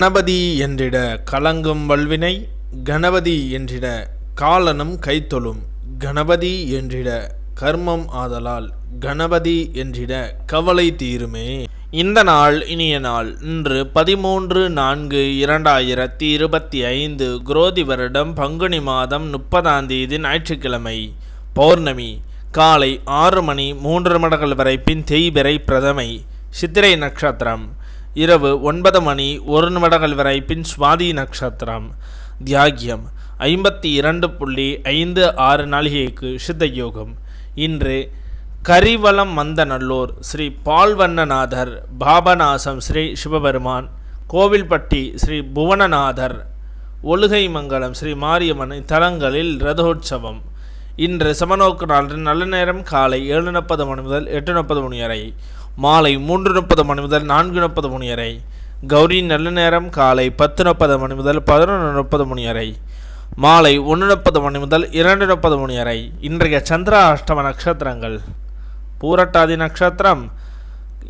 கணபதி என்றிட கலங்கும் வல்வினை, கணபதி என்றிட காலனும் கைத்தொழும், கணபதி என்றிட கர்மம் ஆதலால், கணபதி என்றிட கவலை தீருமே. இந்த நாள் இனிய நாள். இன்று 13/4/2025 குரோதி வருடம் பங்குனி மாதம் 30ஆம் தேதி ஞாயிற்றுக்கிழமை. பௌர்ணமி காலை 6 மணி 3 நிமிடங்கள் வரை பின் தேய்பிறை பிரதமை. சித்திரை நட்சத்திரம் இரவு 9 மணி 1 நிமிடங்கள் வரை பின் சுவாதி நட்சத்திரம். தியாகியம் 52.56 நாளிகைக்கு சித்த யோகம். இன்று கரிவலம் வந்த நல்லூர் ஸ்ரீ பால்வண்ணநாதர், பாபநாசம் ஸ்ரீ சிவபெருமான், கோவில்பட்டி ஸ்ரீ புவனநாதர், ஒழுகை மங்கலம் ஸ்ரீ மாரியம்மன் தலங்களில் ரதோற்சவம். இன்று சமநோக்கு நாள். நல்ல நேரம் காலை 7:30 மணி முதல் 8:30 மணி வரை, மாலை 3:30 மணி முதல் 4:30 மணி வரை. கௌரி நல்ல நேரம் காலை 10:30 மணி முதல் 11:30 மணி வரை, மாலை 1:30 மணி முதல் 2:30 மணி வரை. இன்றைய சந்திர அஷ்டம நட்சத்திரங்கள்: பூரட்டாதி நட்சத்திரம்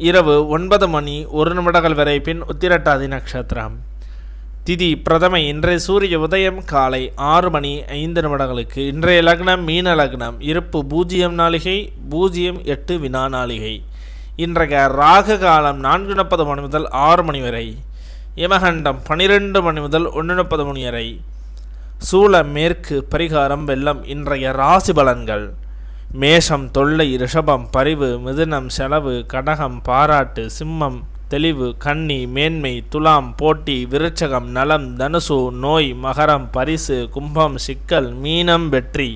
இரவு 9 மணி 1 நிமிடங்கள் வரை பின் உத்திரட்டாதி நட்சத்திரம். திதி பிரதமை. இன்றைய சூரிய உதயம் காலை 6 மணி 5 நிமிடங்களுக்கு. இன்றைய லக்னம் மீன லக்னம். இருப்பு 0 நாளிகை 08 வினா நாளிகை. இன்றைய ராக காலம் 4:30 மணி முதல் 6 மணி வரை. யமகண்டம் 12 மணி முதல் 1:30 மணி வரை. சூல மேற்கு. பரிகாரம் வெள்ளம். இன்றைய ராசி பலன்கள்: மேஷம் தொல்லை, ரிஷபம் பரிவு, மிதுனம் செலவு, கடகம் பாராட்டு, சிம்மம் தெளிவு, கன்னி மேன்மை, துலாம் போட்டி, விருச்சகம் நலம், தனுசு நோய், மகரம் பரிசு, கும்பம் சிக்கல், மீனம் வெற்றி.